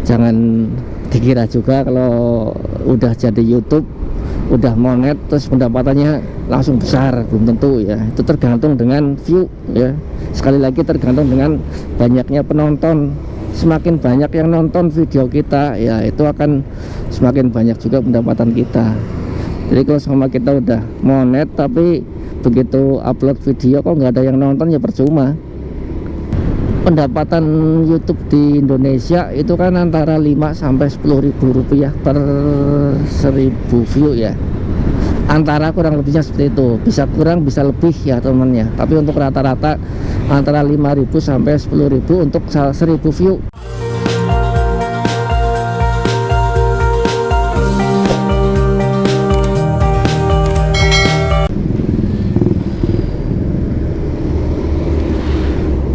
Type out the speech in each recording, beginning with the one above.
Jangan dikira juga kalau udah jadi YouTube, udah monet terus pendapatannya langsung besar, belum tentu ya. Itu tergantung dengan view ya. Sekali lagi tergantung dengan banyaknya penonton. Semakin banyak yang nonton video kita ya, itu akan semakin banyak juga pendapatan kita. Jadi kalau sama kita udah monet tapi begitu upload video kok nggak ada yang nonton, ya percuma. Pendapatan YouTube di Indonesia itu kan antara 5 sampai 10 ribu rupiah per 1000 view ya. Antara kurang lebihnya seperti itu. Bisa kurang bisa lebih ya temannya. Tapi untuk rata-rata antara 5.000 sampai 10.000 untuk 1000 view.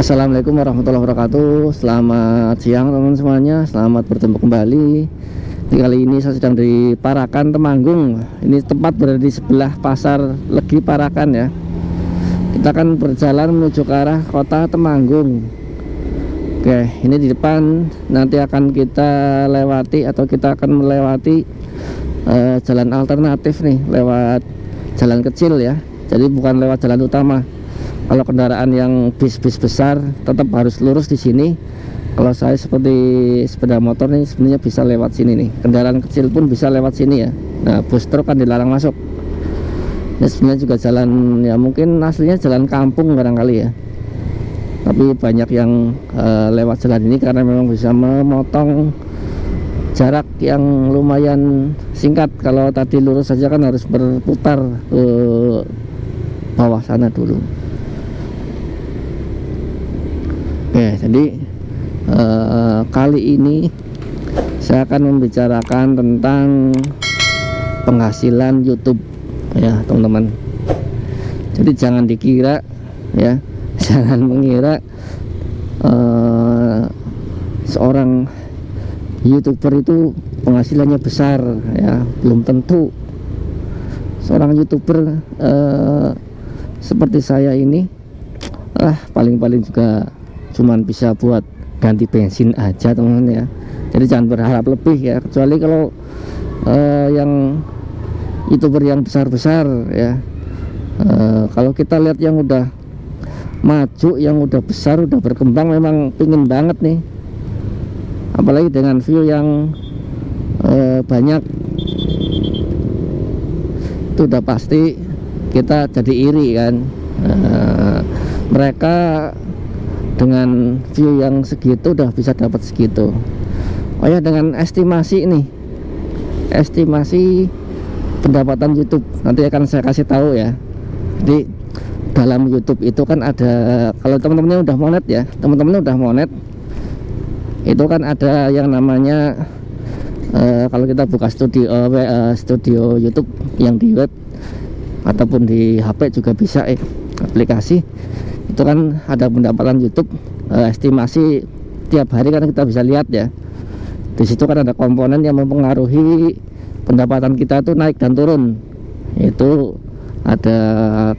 Assalamualaikum warahmatullahi wabarakatuh. Selamat siang teman semuanya. Selamat bertemu kembali. Kali ini saya sedang di Parakan, Temanggung. Ini tempat berada di sebelah pasar Legi Parakan ya. Kita akan berjalan menuju ke arah kota Temanggung. Oke, ini di depan nanti akan kita lewati atau kita akan melewati jalan alternatif nih, lewat jalan kecil ya. Jadi bukan lewat jalan utama. Kalau kendaraan yang bis-bis besar tetap harus lurus di sini. Kalau saya seperti sepeda motor nih sebenarnya bisa lewat sini nih. Kendaraan kecil pun bisa lewat sini ya. Nah, bus truk kan dilarang masuk. Ini sebenarnya juga jalan ya, mungkin aslinya jalan kampung barangkali ya. Tapi banyak yang lewat jalan ini karena memang bisa memotong jarak yang lumayan singkat. Kalau tadi lurus saja kan harus berputar ke bawah sana dulu. Oke, jadi kali ini saya akan membicarakan tentang penghasilan YouTube ya teman-teman. Jadi jangan dikira ya, jangan mengira seorang YouTuber itu penghasilannya besar ya, belum tentu. Seorang YouTuber seperti saya ini paling-paling juga cuman bisa buat ganti bensin aja teman-teman ya. Jadi jangan berharap lebih ya, kecuali kalau yang YouTuber yang besar-besar ya. Kalau kita lihat yang udah maju, yang udah besar, udah berkembang, memang pingin banget nih, apalagi dengan view yang banyak, itu udah pasti kita jadi iri kan. Mereka dengan view yang segitu udah bisa dapat segitu. Oh ya, dengan estimasi nih, estimasi pendapatan YouTube nanti akan saya kasih tahu ya. Jadi dalam YouTube itu kan ada, kalau teman-temannya udah monet ya, teman-temannya udah monet, itu kan ada yang namanya kalau kita buka studio YouTube yang di web ataupun di HP juga bisa aplikasi. Itu kan ada pendapatan YouTube estimasi tiap hari kan kita bisa lihat ya. Di situ kan ada komponen yang mempengaruhi pendapatan kita itu naik dan turun. Itu ada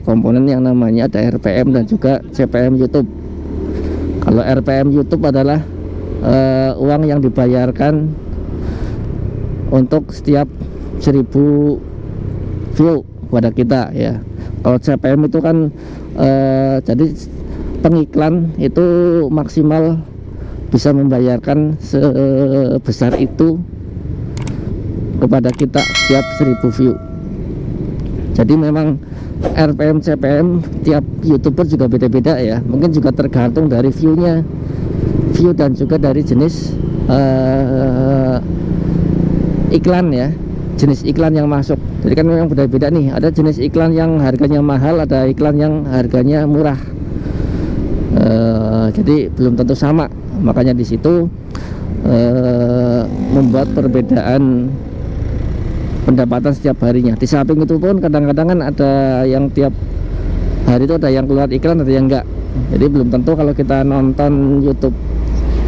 komponen yang namanya ada RPM dan juga CPM YouTube. Kalau RPM YouTube adalah uang yang dibayarkan untuk setiap 1000 view kepada kita ya. Kalau CPM itu kan jadi pengiklan itu maksimal bisa membayarkan sebesar itu kepada kita setiap 1000 view. Jadi memang RPM CPM tiap YouTuber juga beda-beda ya. Mungkin juga tergantung dari view-nya, view dan juga dari jenis iklan ya, jenis iklan yang masuk. Jadi kan memang beda-beda nih. Ada jenis iklan yang harganya mahal, ada iklan yang harganya murah. Jadi belum tentu sama. Makanya di situ membuat perbedaan pendapatan setiap harinya. Di samping itu pun kadang-kadang kan ada yang tiap hari itu ada yang keluar iklan, ada yang enggak. Jadi belum tentu kalau kita nonton YouTube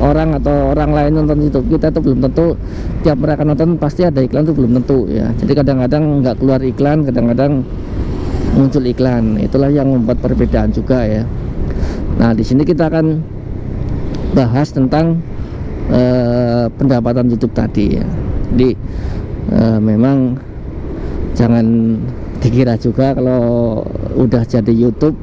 orang atau orang lain nonton YouTube kita itu belum tentu tiap mereka nonton pasti ada iklan, itu belum tentu ya. Jadi kadang-kadang nggak keluar iklan, kadang-kadang muncul iklan. Itulah yang membuat perbedaan juga ya. Nah, di sini kita akan bahas tentang pendapatan YouTube tadi ya. Jadi memang jangan dikira juga kalau udah jadi YouTube,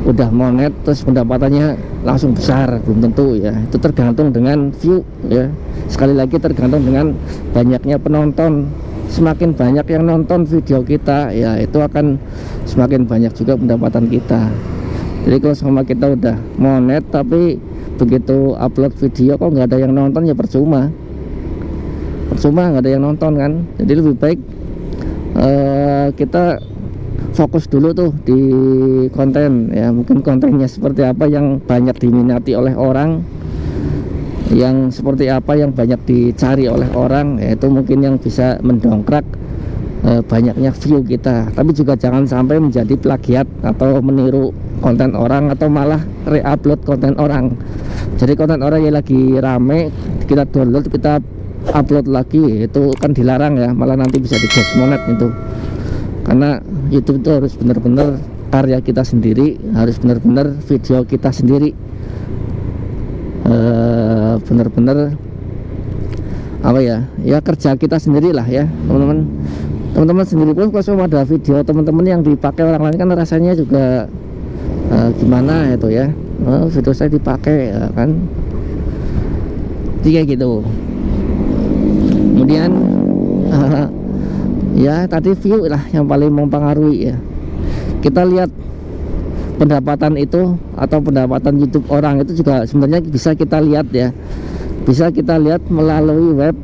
udah monet terus pendapatannya langsung besar, belum tentu ya. Itu tergantung dengan view ya. Sekali lagi tergantung dengan banyaknya penonton. Semakin banyak yang nonton video kita ya, itu akan semakin banyak juga pendapatan kita. Jadi kalau sama kita udah monet tapi begitu upload video kok nggak ada yang nonton, ya percuma nggak ada yang nonton kan. Jadi lebih baik kita fokus dulu tuh di konten ya. Mungkin kontennya seperti apa yang banyak diminati oleh orang, yang seperti apa yang banyak dicari oleh orang, yaitu mungkin yang bisa mendongkrak banyaknya view kita. Tapi juga jangan sampai menjadi plagiat atau meniru konten orang, atau malah re-upload konten orang. Jadi konten orang yang lagi rame kita download, kita upload lagi, itu kan dilarang ya, malah nanti bisa di-gas monet itu. Karena YouTube itu harus benar-benar karya kita sendiri, harus benar-benar video kita sendiri, benar-benar apa ya, ya kerja kita sendiri lah ya teman-teman sendiri pun. Kalau ada video teman-teman yang dipakai orang lain kan rasanya juga gimana itu ya, video saya dipakai ya kan, kayak gitu. Kemudian ya tadi view lah yang paling mempengaruhi ya. Kita lihat pendapatan itu atau pendapatan YouTube orang itu juga sebenarnya bisa kita lihat ya, bisa kita lihat melalui web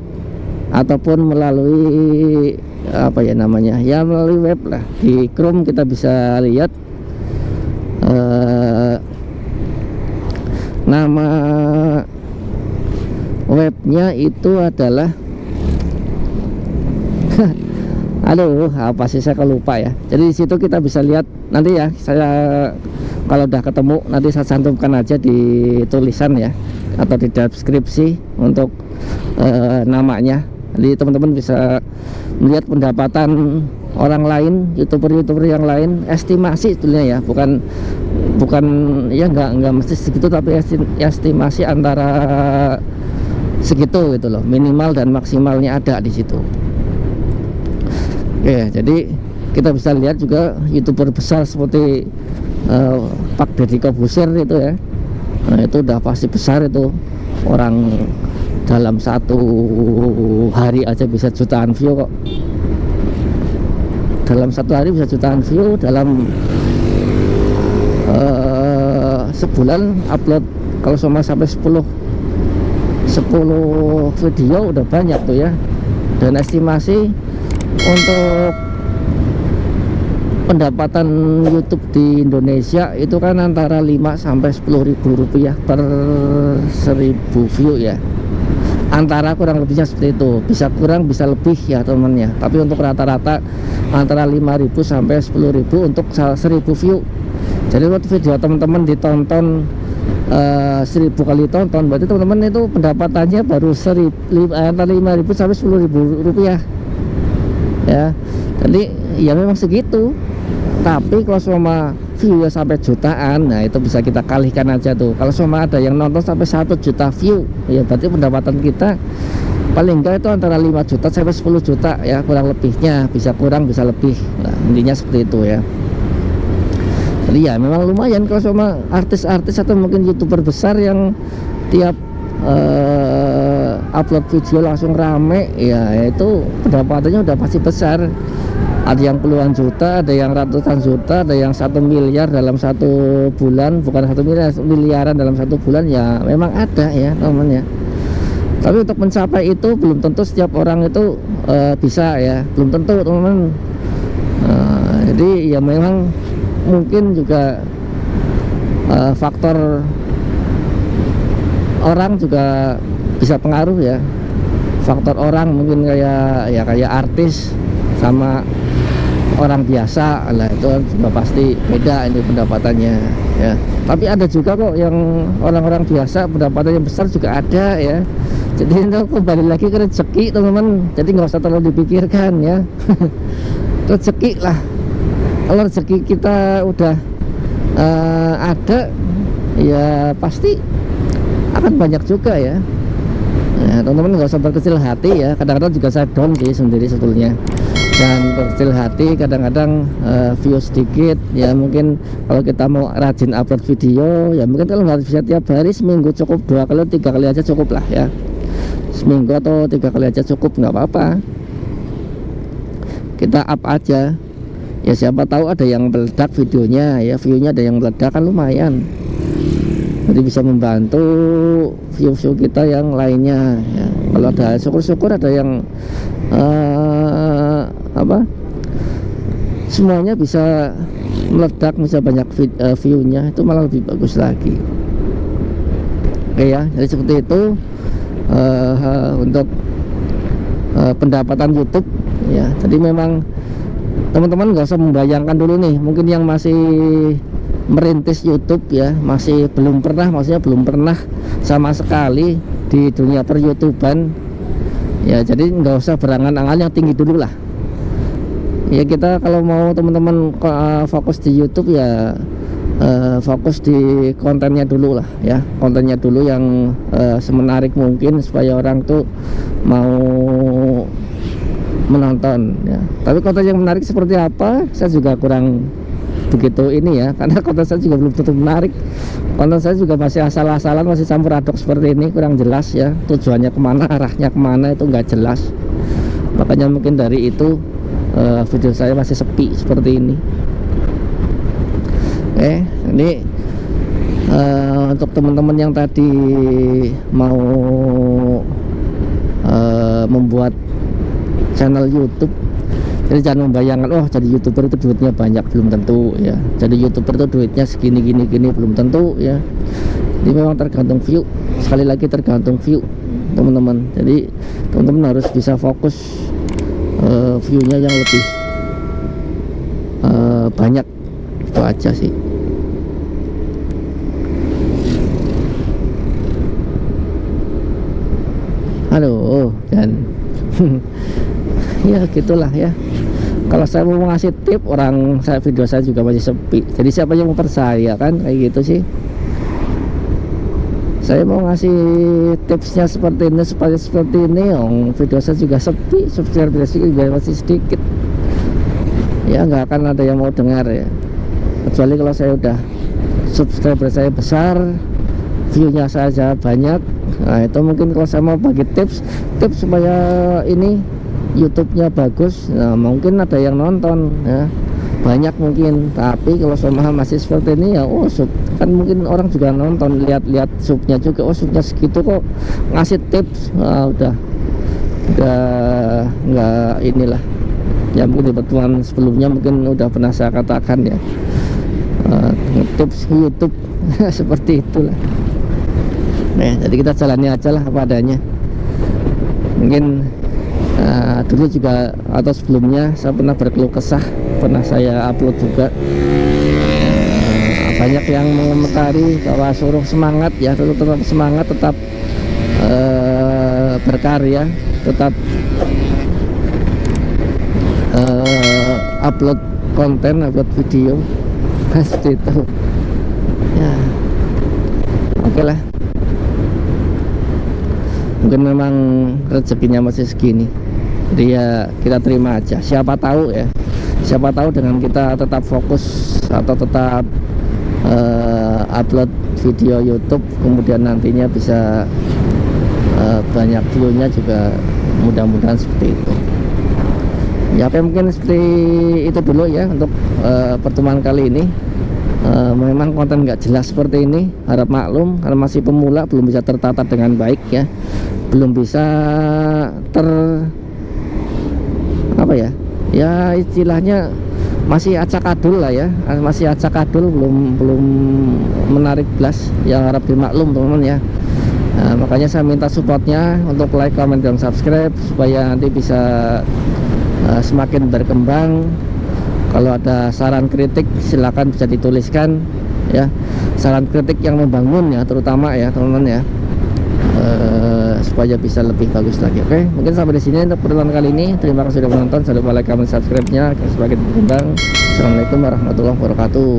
ataupun melalui apa ya namanya ya, melalui web lah. Di Chrome kita bisa lihat nama webnya itu adalah aduh apa sih, saya lupa ya. Jadi di situ kita bisa lihat nanti ya, saya kalau udah ketemu nanti saya cantumkan aja di tulisan ya, atau di deskripsi untuk namanya. Jadi teman-teman bisa melihat pendapatan orang lain, youtuber yang lain, estimasi sebetulnya ya, bukan ya nggak mesti segitu, tapi estimasi antara segitu gitu loh, minimal dan maksimalnya ada di situ. Oke, jadi kita bisa lihat juga youtuber besar seperti Pak Deddy Corbuzier itu ya, nah, itu udah pasti besar itu. Orang dalam satu hari aja bisa jutaan view kok. Dalam satu hari bisa jutaan view, dalam sebulan upload kalau sampai 10 video udah banyak tuh ya. Dan estimasi untuk pendapatan YouTube di Indonesia itu kan antara 5 sampai 10 ribu rupiah per 1000 view ya. Antara kurang lebihnya seperti itu, bisa kurang bisa lebih ya temennya. Tapi untuk rata-rata antara 5.000 sampai 10.000 untuk 1.000 view. Jadi waktu video teman-teman ditonton 1.000 kali tonton, berarti teman-teman itu pendapatannya baru antara 5.000 sampai 10.000 rupiah ya. Jadi ya memang segitu. Tapi kalau sama view ya sampai jutaan, nah itu bisa kita kalikan aja tuh. Kalau sama ada yang nonton sampai 1 juta view, ya berarti pendapatan kita paling enggak itu antara 5 juta sampai 10 juta ya, kurang lebihnya. Bisa kurang bisa lebih, nah intinya seperti itu ya. Jadi ya memang lumayan kalau sama artis-artis atau mungkin youtuber besar yang tiap upload video langsung rame ya, itu pendapatannya udah pasti besar. Ada yang puluhan juta, ada yang ratusan juta, ada yang 1 miliar dalam 1 bulan. Bukan 1 miliar, miliaran dalam 1 bulan ya, memang ada ya teman-teman ya. Tapi untuk mencapai itu belum tentu setiap orang itu bisa ya, belum tentu teman-teman. Jadi ya memang mungkin juga faktor orang juga bisa pengaruh ya. Faktor orang mungkin kayak artis sama orang biasa lah, itu juga pasti beda ini pendapatannya ya. Tapi ada juga kok yang orang-orang biasa pendapatannya besar juga ada ya. Jadi itu kembali lagi ke rezeki teman-teman, jadi nggak usah terlalu dipikirkan ya. Rezeki lah, kalau rezeki kita udah ada ya pasti akan banyak juga ya. Nah, teman-teman nggak usah berkecil hati ya, kadang-kadang juga saya down sih sendiri sebetulnya. Dan berkecil hati kadang-kadang view sedikit ya, mungkin kalau kita mau rajin upload video ya mungkin kalau nggak bisa tiap hari, seminggu cukup 2 kali 3 kali aja cukup lah ya, seminggu atau 3 kali aja cukup, nggak apa-apa, kita up aja ya, siapa tahu ada yang meledak videonya ya, viewnya ada yang meledak kan lumayan, jadi bisa membantu view-view kita yang lainnya ya. Kalau ada syukur-syukur ada yang semuanya bisa meledak, bisa banyak view-nya, itu malah lebih bagus lagi. Oke ya, jadi seperti itu untuk pendapatan YouTube ya. Jadi memang teman-teman nggak usah membayangkan dulu nih, mungkin yang masih merintis YouTube ya, masih belum pernah, maksudnya belum pernah sama sekali di dunia per YouTuben ya, jadi nggak usah berangan-angan yang tinggi dulu lah ya. Kita kalau mau teman-teman fokus di YouTube ya, fokus di kontennya dulu lah ya, kontennya dulu yang semenarik mungkin supaya orang tuh mau menonton ya. Tapi konten yang menarik seperti apa saya juga kurang begitu ini ya, karena konten saya juga belum tentu menarik, konten saya juga masih asal-asalan, masih campur aduk seperti ini, kurang jelas ya, tujuannya kemana, arahnya kemana itu nggak jelas. Makanya mungkin dari itu video saya masih sepi seperti ini. Ini untuk teman-teman yang tadi mau membuat channel YouTube, jadi jangan membayangkan oh jadi YouTuber itu duitnya banyak, belum tentu ya. Jadi YouTuber itu duitnya segini gini belum tentu ya. Jadi memang tergantung view, sekali lagi tergantung view teman-teman. Jadi teman-teman harus bisa fokus view-nya yang lebih banyak, itu aja sih. Aduh, dan ya gitulah ya. Kalau saya mau ngasih tip, orang saya video saya juga masih sepi, jadi siapa yang mau percaya kan, kayak gitu sih. Saya mau ngasih tipsnya seperti ini, supaya seperti ini, video saya juga sepi, subscriber juga masih sedikit ya, nggak akan ada yang mau dengar ya, kecuali kalau saya udah subscriber saya besar, viewnya saja banyak. Nah itu mungkin kalau saya mau bagi tips supaya ini YouTube-nya bagus, nah mungkin ada yang nonton ya, banyak mungkin. Tapi kalau sama masih seperti ini ya, sub kan mungkin orang juga nonton, lihat subnya juga, subnya segitu kok ngasih tips, udah nggak inilah ya. Mungkin di pertemuan sebelumnya mungkin udah pernah saya katakan ya, tips YouTube seperti itulah. Nah jadi kita jalani aja lah apa adanya. Mungkin dulu juga atau sebelumnya saya pernah berkeluh kesah, pernah saya upload juga, banyak yang mengomentari bahwa suruh semangat ya, tetap semangat, tetap berkarya, tetap upload konten, upload video seperti itu ya. Oke lah, mungkin memang rezekinya masih segini, jadi ya kita terima aja. Siapa tahu ya, siapa tahu dengan kita tetap fokus atau tetap upload video YouTube, kemudian nantinya bisa banyak view-nya juga, mudah-mudahan seperti itu ya. Oke, mungkin seperti itu dulu ya untuk pertemuan kali ini. Memang konten nggak jelas seperti ini, harap maklum karena masih pemula, belum bisa tertata dengan baik ya, belum bisa ya istilahnya masih acak-adul lah ya, masih acak-adul, belum menarik belas ya, harap dimaklum teman-teman ya. Makanya saya minta supportnya untuk like, comment, dan subscribe supaya nanti bisa semakin berkembang. Kalau ada saran kritik silakan bisa dituliskan ya, saran kritik yang membangun ya, terutama ya teman-teman ya, supaya bisa lebih bagus lagi. Oke, mungkin sampai di sini untuk pertemuan kali ini. Terima kasih sudah menonton. Jangan lupa like, comment, subscribe-nya agar semakin berkembang. Assalamualaikum warahmatullahi wabarakatuh.